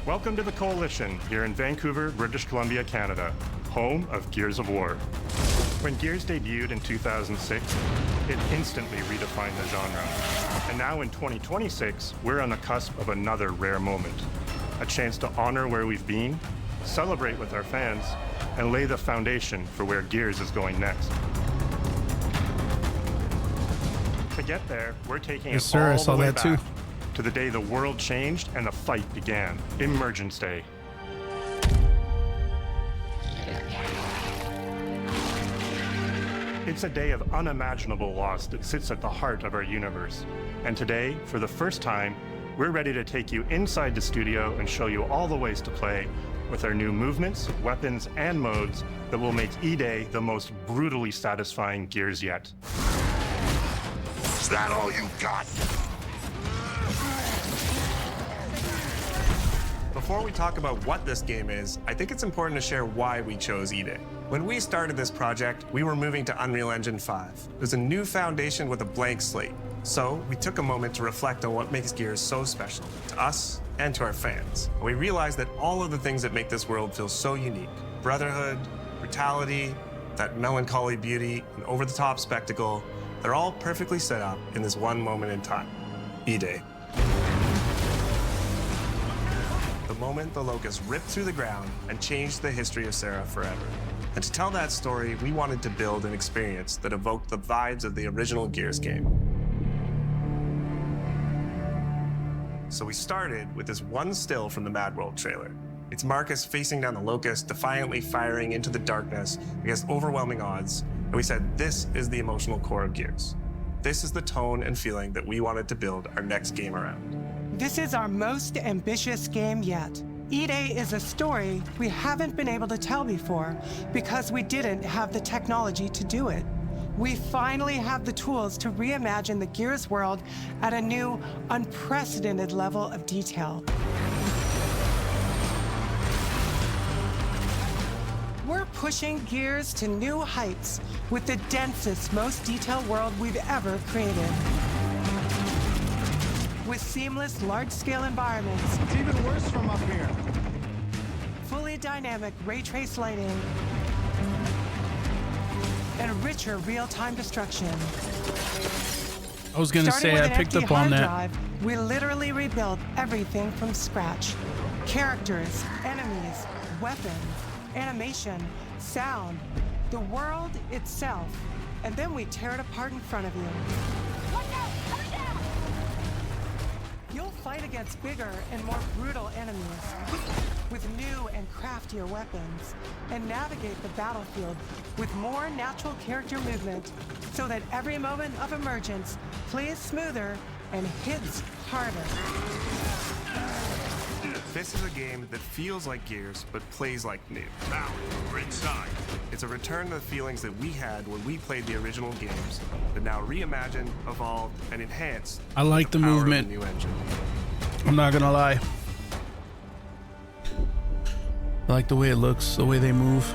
Welcome to the Coalition here in Vancouver, British Columbia, Canada, home of Gears of War. When Gears debuted in 2006, it instantly redefined the genre. And now in 2026, we're on the cusp of another rare moment. A chance to honor where we've been, celebrate with our fans, and lay the foundation for where Gears is going next. To get there, we're taking it all the way back to the day the world changed and the fight began, Emergence Day. It's a day of unimaginable loss that sits at the heart of our universe. And today, for the first time, we're ready to take you inside the studio and show you all the ways to play with our new movements, weapons, and modes that will make E-Day the most brutally satisfying Gears yet. Is that all you got? Before we talk about what this game is, I think it's important to share why we chose E-Day. When we started this project, we were moving to Unreal Engine 5. It was a new foundation with a blank slate. So we took a moment to reflect on what makes Gears so special to us and to our fans. And we realized that all of the things that make this world feel so unique, brotherhood, brutality, that melancholy beauty, and over-the-top spectacle, they're all perfectly set up in this one moment in time, E-Day. The moment the Locust ripped through the ground and changed the history of Serra forever. And to tell that story, we wanted to build an experience that evoked the vibes of the original Gears game. So we started with this one still from the Mad World trailer. It's Marcus facing down the Locust, defiantly firing into the darkness against overwhelming odds. And we said, this is the emotional core of Gears. This is the tone and feeling that we wanted to build our next game around. This is our most ambitious game yet. E-Day is a story we haven't been able to tell before because we didn't have the technology to do it. We finally have the tools to reimagine the Gears world at a new, unprecedented level of detail. We're pushing Gears to new heights with the densest, most detailed world we've ever created. With seamless, large-scale environments. It's even worse from up here. Fully dynamic ray trace lighting. And richer real-time destruction. I was gonna say, I picked up on that. Drive, we literally rebuilt everything from scratch. Characters, enemies, weapons, animation, sound, the world itself. And then we tear it apart in front of you. You'll fight against bigger and more brutal enemies with new and craftier weapons and navigate the battlefield with more natural character movement so that every moment of emergence plays smoother and hits harder. This is a game that feels like Gears, but plays like new. Now, we're inside. It's a return to the feelings that we had when we played the original games, but now reimagined, evolved, and enhanced. I like the power of movement. the new engine. I'm not gonna lie. I like the way it looks, the way they move.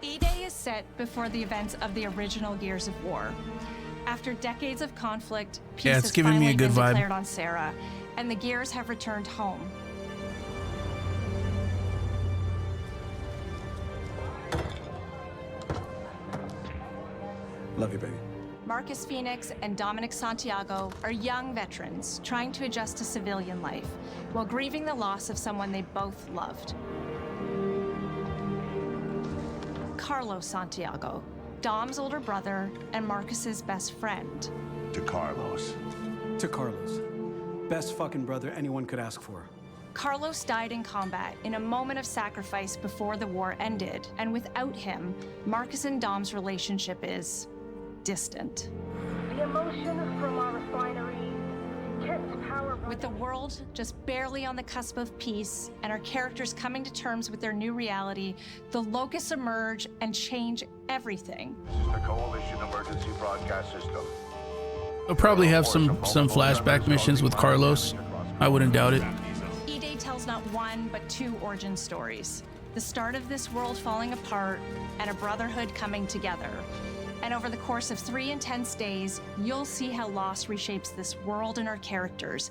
E-Day is set before the events of the original Gears of War. After decades of conflict, peace it's has giving me finally a good been vibe. declared on Serra, and the Gears have returned home. Love you, baby. Marcus Phoenix and Dominic Santiago are young veterans trying to adjust to civilian life while grieving the loss of someone they both loved. Carlos Santiago, Dom's older brother and Marcus's best friend. To Carlos. To Carlos. Best fucking brother anyone could ask for. Carlos died in combat in a moment of sacrifice before the war ended, and without him, Marcus and Dom's relationship is distant. The emotion from our refinery kept power. With the world just barely on the cusp of peace and our characters coming to terms with their new reality, the Locusts emerge and change everything. This is the Coalition Emergency Broadcast System. They'll probably have some flashback missions with Carlos. I wouldn't doubt it. E-Day tells not one, but two origin stories. The start of this world falling apart and a brotherhood coming together. And over the course of 3 intense days, you'll see how loss reshapes this world and our characters,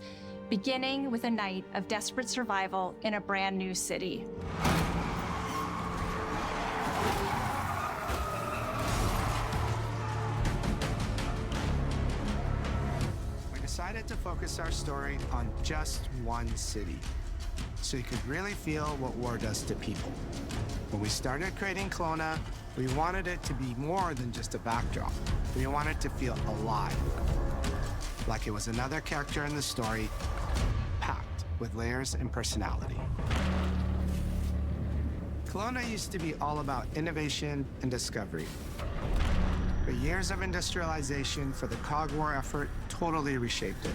beginning with a night of desperate survival in a brand new city. We decided to focus our story on just one city, so you could really feel what war does to people. When we started creating Kelowna, we wanted it to be more than just a backdrop. We wanted to feel alive, like it was another character in the story, packed with layers and personality. Kelowna used to be all about innovation and discovery. But years of industrialization for the Cog War effort totally reshaped it.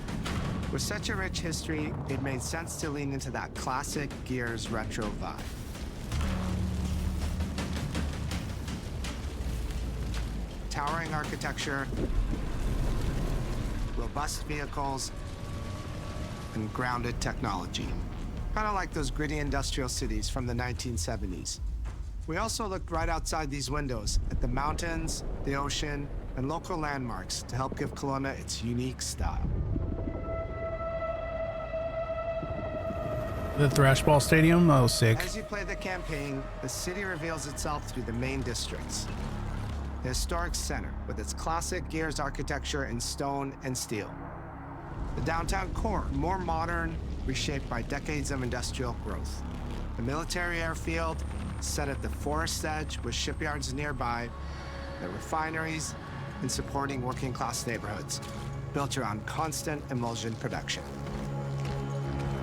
With such a rich history, it made sense to lean into that classic Gears retro vibe. Towering architecture, robust vehicles, and grounded technology. Kind of like those gritty industrial cities from the 1970s. We also looked right outside these windows at the mountains, the ocean, and local landmarks to help give Kelowna its unique style. The Thrashball Stadium, that was sick. As you play the campaign, the city reveals itself through the main districts. The historic center, with its classic Gears architecture in stone and steel. The downtown core, more modern, reshaped by decades of industrial growth. The military airfield, set at the forest edge with shipyards nearby, the refineries, and supporting working-class neighborhoods, built around constant emulsion production.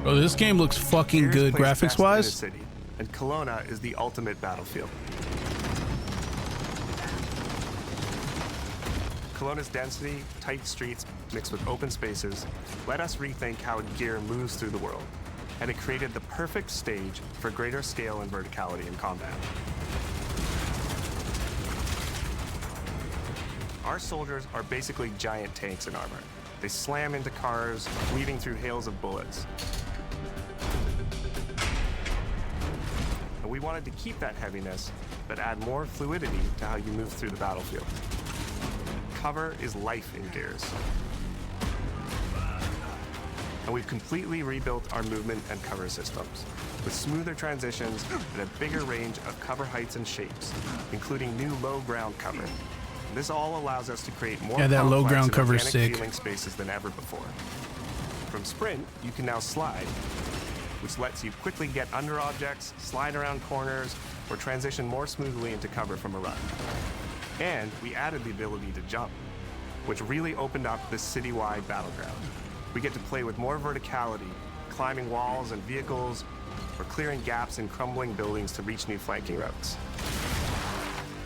Bro, this game looks fucking Gears good plays best in the graphics-wise. city, and Kelowna is the ultimate battlefield. Kelowna's density, tight streets, mixed with open spaces, let us rethink how Gear moves through the world, and it created the perfect stage for greater scale and verticality in combat. Our soldiers are basically giant tanks in armor. They slam into cars, weaving through hails of bullets. And we wanted to keep that heaviness, but add more fluidity to how you move through the battlefield. Cover is life in Gears. And we've completely rebuilt our movement and cover systems, with smoother transitions and a bigger range of cover heights and shapes, including new low ground cover. This all allows us to create more Yeah, that low complex ground and cover's organic sick. feeling spaces than ever before. From sprint, you can now slide, which lets you quickly get under objects, slide around corners, or transition more smoothly into cover from a run. And we added the ability to jump, which really opened up this citywide battleground. We get to play with more verticality, climbing walls and vehicles, or clearing gaps in crumbling buildings to reach new flanking routes.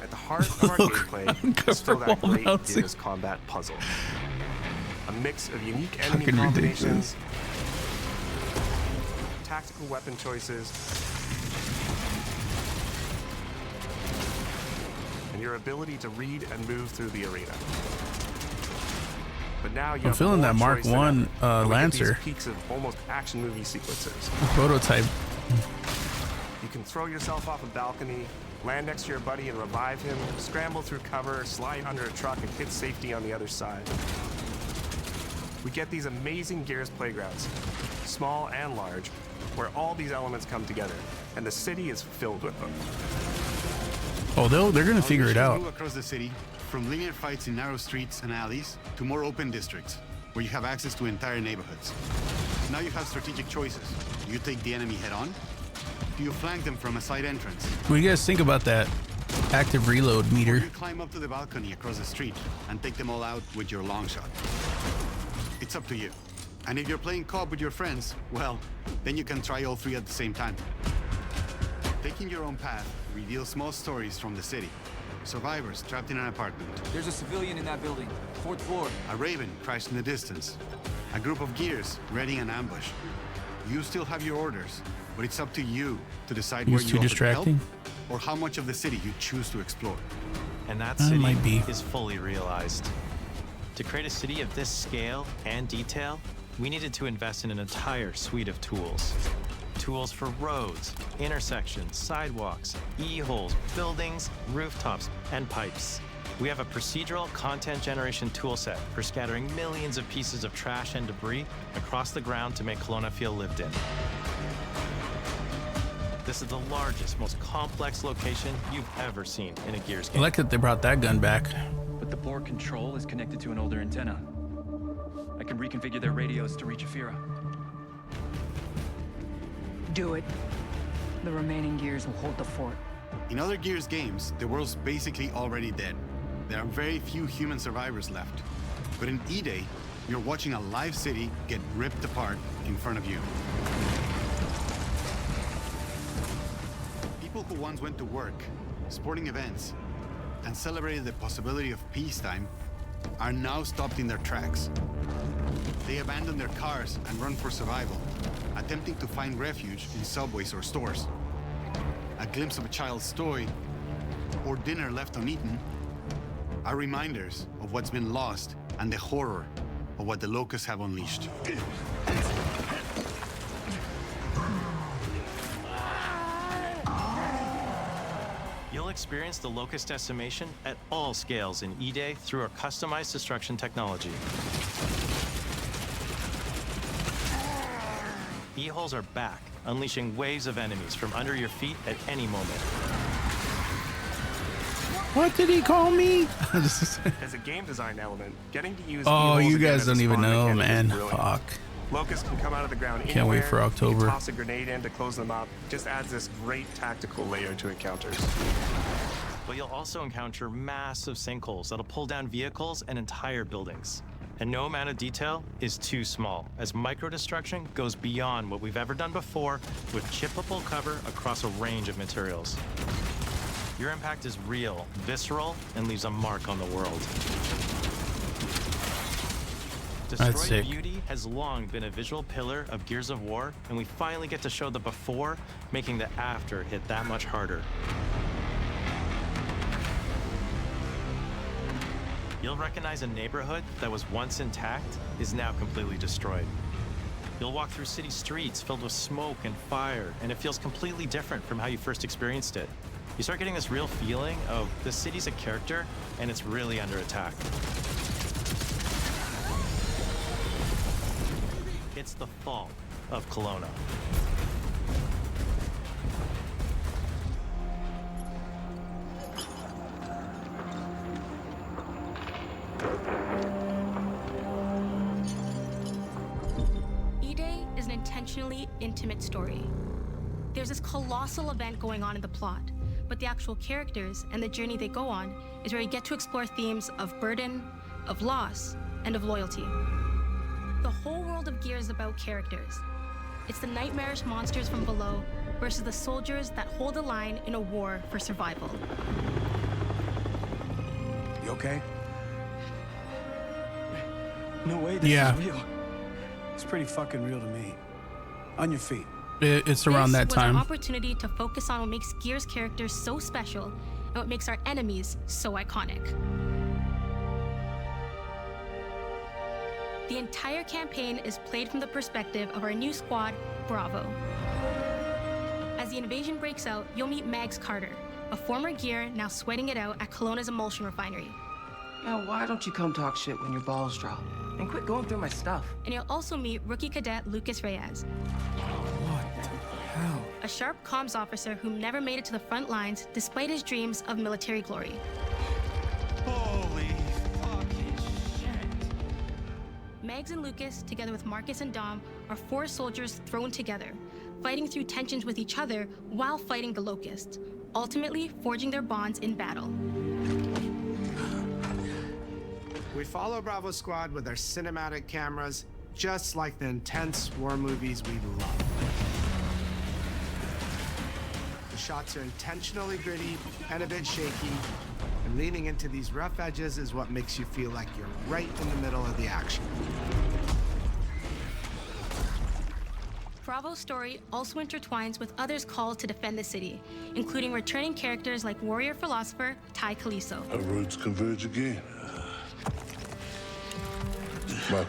At the heart of our gameplay is still that great Gears combat puzzle. A mix of unique enemy Fucking combinations, tactical weapon choices, and your ability to read and move through the arena. But now you I'm have feeling more that Mark choice than 1 ever. And we get Lancer. these peaks of almost action movie sequences. Prototype. You can throw yourself off a balcony, land next to your buddy and revive him, scramble through cover, slide under a truck, and hit safety on the other side. We get these amazing Gears playgrounds, small and large, where all these elements come together, and the city is filled with them. Oh, they're gonna figure it out. Move across the city, from linear fights in narrow streets and alleys to more open districts, where you have access to entire neighborhoods. Now you have strategic choices. Do you take the enemy head on? Do you flank them from a side entrance? What do you guys think about that active reload Or meter? you climb up to the balcony across the street and take them all out with your long shot? It's up to you. And if you're playing co-op with your friends, well, then you can try all three at the same time. Taking your own path reveals small stories from the city. Survivors trapped in an apartment. There's a civilian in that building. 4th floor. A Raven crashed in the distance. A group of Gears readying an ambush. You still have your orders, but it's up to you to decide He where was you too offer to distracting. help or how much of the city you choose to explore. And that That city might be. is fully realized. To create a city of this scale and detail, we needed to invest in an entire suite of tools. Tools for roads, intersections, sidewalks, e-holes, buildings, rooftops, and pipes. We have a procedural content generation toolset for scattering millions of pieces of trash and debris across the ground to make Kelowna feel lived in. This is the largest, most complex location you've ever seen in a Gears I game. like that they brought that gun back. But the board control is connected to an older antenna. I can reconfigure their radios to reach Afira. Do it. The remaining Gears will hold the fort. In other Gears games, the world's basically already dead. There are very few human survivors left. But in E-Day, you're watching a live city get ripped apart in front of you. People who once went to work, sporting events, and celebrated the possibility of peacetime are now stopped in their tracks. They abandon their cars and run for survival, attempting to find refuge in subways or stores. A glimpse of a child's toy or dinner left uneaten are reminders of what's been lost and the horror of what the Locusts have unleashed. You'll experience the Locust decimation at all scales in E-Day through our customized destruction technology. E-holes are back, unleashing waves of enemies from under your feet at any moment. What did he call me? As a game design element, getting to use Oh, E-holes you again guys as a don't even spawn know, mechanic is man. brilliant. Fuck. Locusts can come out of the ground Can't wait for anywhere. October. You toss a grenade in to close them up. Just adds this great tactical layer to encounters. But you'll also encounter massive sinkholes that'll pull down vehicles and entire buildings. And no amount of detail is too small, as micro-destruction goes beyond what we've ever done before with chippable cover across a range of materials. Your impact is real, visceral, and leaves a mark on the world. That's Destroyed sick. Beauty has long been a visual pillar of Gears of War, and we finally get to show the before, making the after hit that much harder. You'll recognize a neighborhood that was once intact is now completely destroyed. You'll walk through city streets filled with smoke and fire, and it feels completely different from how you first experienced it. You start getting this real feeling of the city's a character, and it's really under attack. It's the fall of Kelowna. E-Day is an intentionally intimate story. There's this colossal event going on in the plot, but the actual characters and the journey they go on is where you get to explore themes of burden, of loss, and of loyalty. The whole world of Gears is about characters. It's the nightmarish monsters from below versus the soldiers that hold the line in a war for survival. You okay? No way, this Yeah. is real. It's pretty fucking real to me. On your feet. It's around that This was time. our opportunity to focus on what makes Gears characters so special and what makes our enemies so iconic. The entire campaign is played from the perspective of our new squad, Bravo. As the invasion breaks out, you'll meet Mags Carter, a former Gear now sweating it out at Kelowna's emulsion refinery. Now, why don't you come talk shit when your balls drop? And quit going through my stuff. And you'll also meet rookie cadet Lucas Reyes. Hell. A sharp comms officer who never made it to the front lines despite his dreams of military glory. Holy fucking shit. Mags and Lucas, together with Marcus and Dom, are four soldiers thrown together, fighting through tensions with each other while fighting the Locusts, ultimately forging their bonds in battle. We follow Bravo Squad with our cinematic cameras, just like the intense war movies we love. The shots are intentionally gritty and a bit shaky, and leaning into these rough edges is what makes you feel like you're right in the middle of the action. Bravo's story also intertwines with others called to defend the city, including returning characters like warrior philosopher Ty Kaliso. Our roads converge again. Marcus